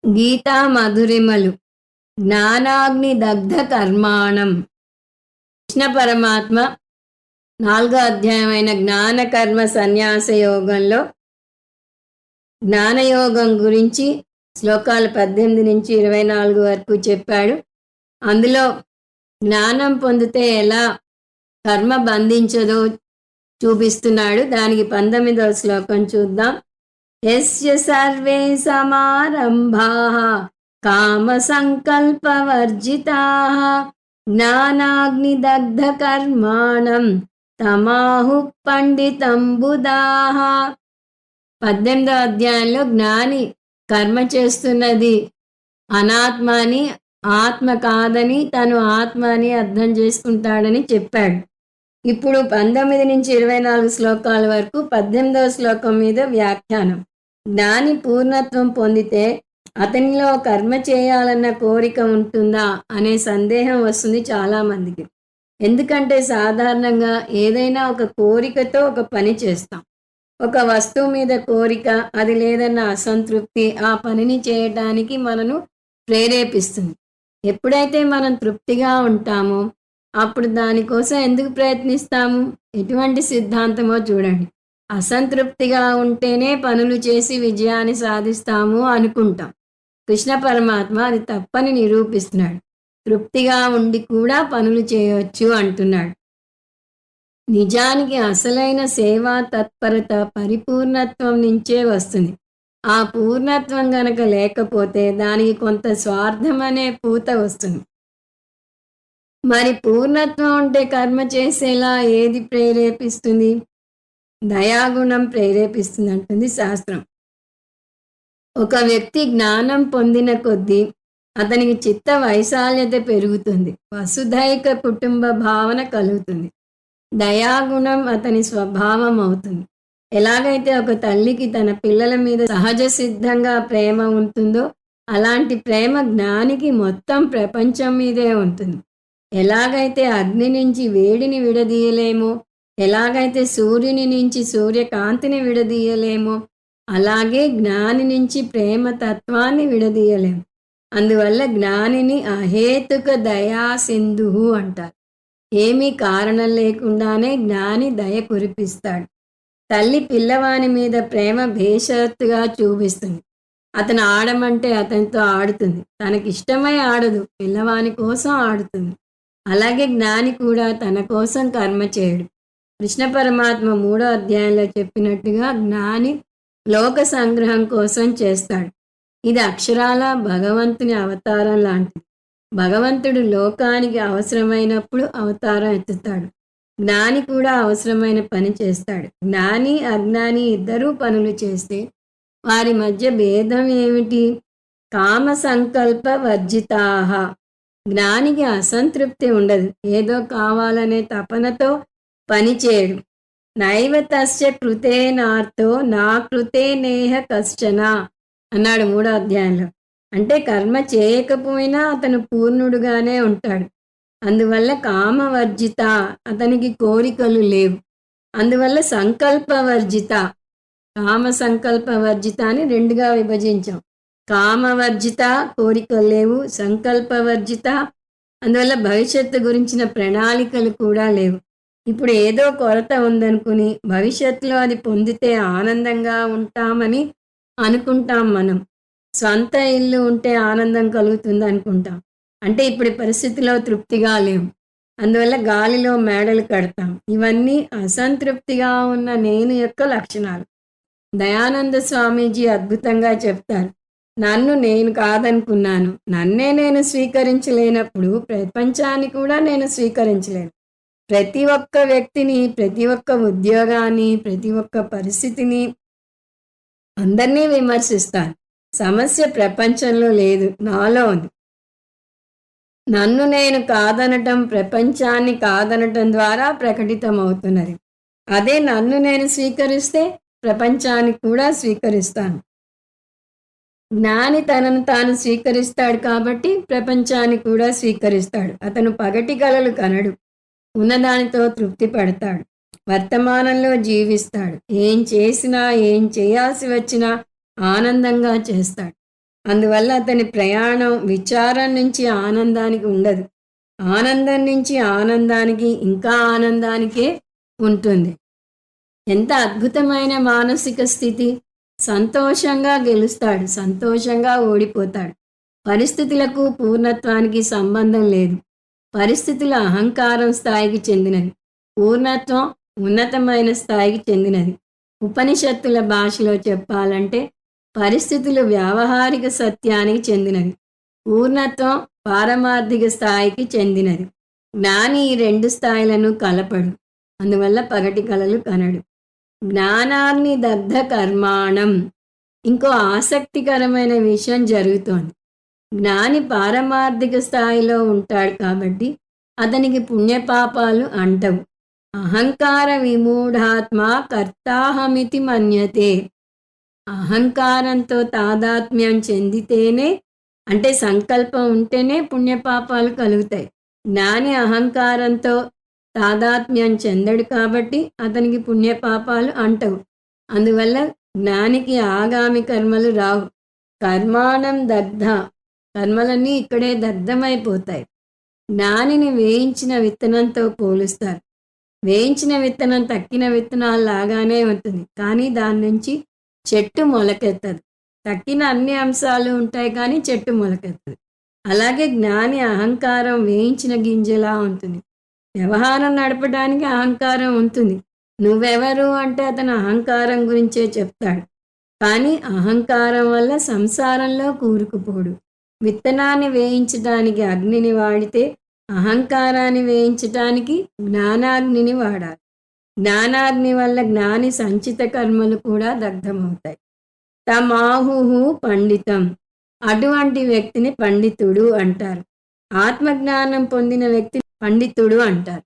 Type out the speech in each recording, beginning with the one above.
గీతా మధురిమలు జ్ఞానాగ్ని దగ్ధ కర్మాణం. కృష్ణ పరమాత్మ 4వ అధ్యాయమైన జ్ఞాన కర్మ సన్యాస యోగంలో జ్ఞానయోగం గురించి శ్లోకాలు 18 నుంచి 24 వరకు చెప్పాడు. అందులో జ్ఞానం పొందితే ఎలా కర్మ బంధించదో చూపిస్తున్నాడు. దానికి 19వ శ్లోకం చూద్దాం. యస్య సర్వే సమారంభాః కామ సంకల్పవర్జితాః జ్ఞానాగ్నిదగ్ధ కర్మాణం తమాహు పండితం బుధాః. 18వ అధ్యాయంలో జ్ఞాని కర్మ చేస్తున్నది అనాత్మ అని, ఆత్మ కాదని, తను ఆత్మ అని అర్థం చేసుకుంటాడని చెప్పాడు. ఇప్పుడు 19 నుంచి 24 శ్లోకాల వరకు 18వ శ్లోకం మీద వ్యాఖ్యానం. జ్ఞాని పూర్ణత్వం పొందితే అతనిలో కర్మ చేయాలన్న కోరిక ఉంటుందా అనే సందేహం వస్తుంది చాలామందికి. ఎందుకంటే సాధారణంగా ఏదైనా ఒక కోరికతో ఒక పని చేస్తాం. ఒక వస్తువు మీద కోరిక, అది లేదన్న అసంతృప్తి ఆ పనిని చేయడానికి మనను ప్రేరేపిస్తుంది. ఎప్పుడైతే మనం తృప్తిగా ఉంటామో అప్పుడు దానికోసం ఎందుకు ప్రయత్నిస్తాము? ఎటువంటి సిద్ధాంతమో చూడండి. అసంతృప్తిగా ఉంటేనే పనులు చేసి విజయాన్ని సాధిస్తాము అనుకుంటాం. కృష్ణ పరమాత్మ అది తప్పని నిరూపిస్తున్నాడు. తృప్తిగా ఉండి కూడా పనులు చేయవచ్చు అంటున్నాడు. నిజానికి అసలైన సేవా తత్పరత పరిపూర్ణత్వం నుంచే వస్తుంది. ఆ పూర్ణత్వం గనక లేకపోతే దానికి కొంత స్వార్థం అనే పూత వస్తుంది. మరి పూర్ణత్వం ఉంటే కర్మ చేసేలా ఏది ప్రేరేపిస్తుంది? దయాగుణం ప్రేరేపిస్తుంది అంటుంది శాస్త్రం. ఒక వ్యక్తి జ్ఞానం పొందిన కొద్దీ అతనికి చిత్త వైశాల్యత పెరుగుతుంది, వసుధైక కుటుంబ భావన కలుగుతుంది, దయాగుణం అతని స్వభావం అవుతుంది. ఎలాగైతే ఒక తల్లికి తన పిల్లల మీద సహజ సిద్ధంగా ప్రేమ ఉంటుందో అలాంటి ప్రేమ జ్ఞానికి మొత్తం ప్రపంచం మీదే ఉంటుంది. ఎలాగైతే అగ్ని నుంచి వేడిని విడదీయలేమో, ఎలాగైతే సూర్యుని నుంచి సూర్యకాంతిని విడదీయలేమో, అలాగే జ్ఞాని నుంచి ప్రేమ తత్వాన్ని విడదీయలేము. అందువల్ల జ్ఞానిని అహేతుక దయా సింధువు అంటారు. ఏమీ కారణం లేకుండానే జ్ఞాని దయ కురిపిస్తాడు. తల్లి పిల్లవాని మీద ప్రేమ భేషరత్తుగా చూపిస్తుంది. అతను ఆడమంటే అతనితో ఆడుతుంది, తనకిష్టమై ఆడదు, పిల్లవాని కోసం ఆడుతుంది. అలాగే జ్ఞాని కూడా తన కోసం కర్మ చేయడు. కృష్ణ పరమాత్మ 3వ అధ్యాయంలో చెప్పినట్టుగా జ్ఞాని లోక సంగ్రహం కోసం చేస్తాడు. ఇది అక్షరాల భగవంతుని అవతారం లాంటిది. భగవంతుడు లోకానికి అవసరమైనప్పుడు అవతారం ఎత్తుతాడు. జ్ఞాని కూడా అవసరమైన పని చేస్తాడు. జ్ఞాని అజ్ఞాని ఇద్దరూ పనులు చేస్తే వారి మధ్య భేదం ఏమిటి? కామ సంకల్ప వర్జితాహ. జ్ఞానికి అసంతృప్తి ఉండదు, ఏదో కావాలనే తపనతో పని చేయడు. నైవ తస్య కృతేనార్థో నా కృతే నేహ కశ్చన అన్నాడు 3వ అధ్యాయంలో. అంటే కర్మ చేయకపోయినా అతను పూర్ణుడుగానే ఉంటాడు. అందువల్ల కామవర్జిత, అతనికి కోరికలు లేవు. అందువల్ల సంకల్పవర్జిత, కామ సంకల్పవర్జిత అని 2గా విభజించాం. కామవర్జిత, కోరికలు లేవు. సంకల్పవర్జిత, అందువల్ల భవిష్యత్తు గురించిన ప్రణాళికలు కూడా లేవు. ఇప్పుడు ఏదో కొరత ఉందనుకుని భవిష్యత్తులో అది పొందితే ఆనందంగా ఉంటామని అనుకుంటాం. మనం స్వంత ఇల్లు ఉంటే ఆనందం కలుగుతుంది అనుకుంటాం. అంటే ఇప్పుడు పరిస్థితిలో తృప్తిగా లేవు, అందువల్ల గాలిలో మేడలు కడతాం. ఇవన్నీ అసంతృప్తిగా ఉన్న నేను యొక్క లక్షణాలు. దయానంద స్వామీజీ అద్భుతంగా చెప్తారు. నన్ను నేను కాదనుకున్నాను, నన్నే నేను స్వీకరించలేనప్పుడు ప్రపంచాన్ని కూడా నేను స్వీకరించలేను. ప్రతి ఒక్క వ్యక్తిని, ప్రతి ఒక్క ఉద్యోగాన్ని, ప్రతి ఒక్క పరిస్థితిని, అందరినీ విమర్శిస్తాను. సమస్య ప్రపంచంలో లేదు, నాలో ఉంది. నన్ను నేను కాదనటం ప్రపంచాన్ని కాదనటం ద్వారా ప్రకటితమవుతున్నది. అదే నన్ను నేను స్వీకరిస్తే ప్రపంచాన్ని కూడా స్వీకరిస్తాను. జ్ఞాని తనను తాను స్వీకరిస్తాడు కాబట్టి ప్రపంచాన్ని కూడా స్వీకరిస్తాడు. అతను పగటి కలలు కనడు, ఉన్నదానితో తృప్తి పడతాడు, వర్తమానంలో జీవిస్తాడు. ఏం చేసినా, ఏం చేయాల్సి వచ్చినా ఆనందంగా చేస్తాడు. అందువల్ల అతని ప్రయాణం విచారం నుంచి ఆనందానికి ఉండదు. ఆనందం నుంచి ఆనందానికి, ఇంకా ఆనందానికే ఉంటుంది. ఎంత అద్భుతమైన మానసిక స్థితి! సంతోషంగా గెలుస్తాడు, సంతోషంగా ఓడిపోతాడు. పరిస్థితులకు, పూర్ణత్వానికి సంబంధం లేదు. పరిస్థితుల అహంకారం స్థాయికి చెందినవి. పూర్ణత్వం ఉన్నతమైన స్థాయికి చెందినది. ఉపనిషత్తుల భాషలో చెప్పాలంటే పరిస్థితులు వ్యావహారిక సత్యానికి చెందినవి. పూర్ణత్వం పారమార్థిక స్థాయికి చెందినది. జ్ఞాని ఈ రెండు స్థాయిలను కలపడు. అందువల్ల పగటి కలలు కనడు. జ్ఞానాగ్ని దగ్ధ కర్మాణం. ఇంకో ఆసక్తికరమైన విషయం జరుగుతోంది. జ్ఞాని పారమార్థిక స్థాయిలో ఉంటాడు కాబట్టి అతనికి పుణ్యపాపాలు అంటవు. అహంకార విమూఢాత్మ కర్తాహమితి మన్యతే. అహంకారంతో తాదాత్మ్యం చెందితేనే, అంటే సంకల్పం ఉంటేనే పుణ్యపాపాలు కలుగుతాయి. జ్ఞాని అహంకారంతో తాదాత్మ్యం చెందడు కాబట్టి అతనికి పుణ్యపాపాలు అంటవు. అందువల్ల జ్ఞానికి ఆగామి కర్మలు రావు. కర్మాణం దగ్ధ. కర్మలన్నీ ఇక్కడే దగ్ధమైపోతాయి. జ్ఞానిని వేయించిన విత్తనంతో పోలుస్తారు. వేయించిన విత్తనం తక్కిన విత్తనాల్లాగానే ఉంటుంది, కానీ దాని నుంచి చెట్టు మొలకెత్తదు. తక్కిన అన్ని అంశాలు ఉంటాయి కానీ చెట్టు మొలకెత్తదు. అలాగే జ్ఞాని అహంకారం వేయించిన గింజలా ఉంటుంది. వ్యవహారం నడపడానికి అహంకారం ఉంటుంది. నువ్వెవరు అంటే అతను అహంకారం గురించే చెప్తాడు. కానీ అహంకారం వల్ల సంసారంలో కూరుకుపోడు. విత్తనాన్ని వేయించడానికి అగ్నిని వాడితే అహంకారాన్ని వేయించటానికి జ్ఞానాగ్నిని వాడాలి. జ్ఞానాగ్ని వల్ల జ్ఞాని సంచిత కర్మలు కూడా దగ్ధమవుతాయి. తమాహుహు పండితం. అటువంటి వ్యక్తిని పండితుడు అంటారు. ఆత్మజ్ఞానం పొందిన వ్యక్తి పండితుడు అంటారు.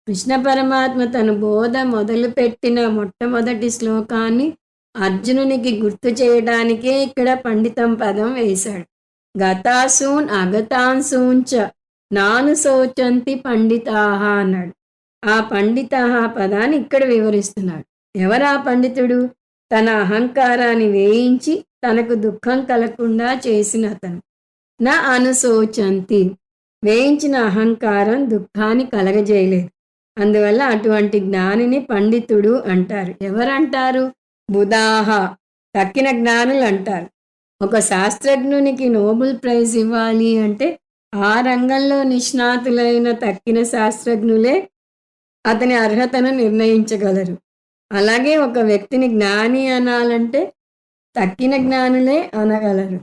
కృష్ణ పరమాత్మ తన బోధ మొదలుపెట్టిన మొట్టమొదటి శ్లోకాన్ని అర్జునునికి గుర్తు చేయడానికే ఇక్కడ పండితం పదం వేశాడు. గతాసూన్ అగతాన్సూంచ నాను శోచంతి పండితాహ అన్నాడు. ఆ పండితాహ పదాన్ని ఇక్కడ వివరిస్తున్నాడు. ఎవరా పండితుడు? తన అహంకారాన్ని వేయించి తనకు దుఃఖం కలగకుండా చేసిన అతను. నా అనుశోచంతి. వేయించిన అహంకారం దుఃఖాన్ని కలగజేయలేదు. అందువల్ల అటువంటి జ్ఞానిని పండితుడు అంటారు. ఎవరంటారు? బుధాహ. తక్కిన జ్ఞానులు అంటారు. ఒక శాస్త్రజ్ఞునికి నోబెల్ ప్రైజ్ ఇవ్వాలి అంటే ఆ రంగంలో నిష్ణాతులైన తక్కిన శాస్త్రజ్ఞులే అతని అర్హతను నిర్ణయించగలరు. అలాగే ఒక వ్యక్తిని జ్ఞాని అనాలంటే తక్కిన జ్ఞానులే అనగలరు.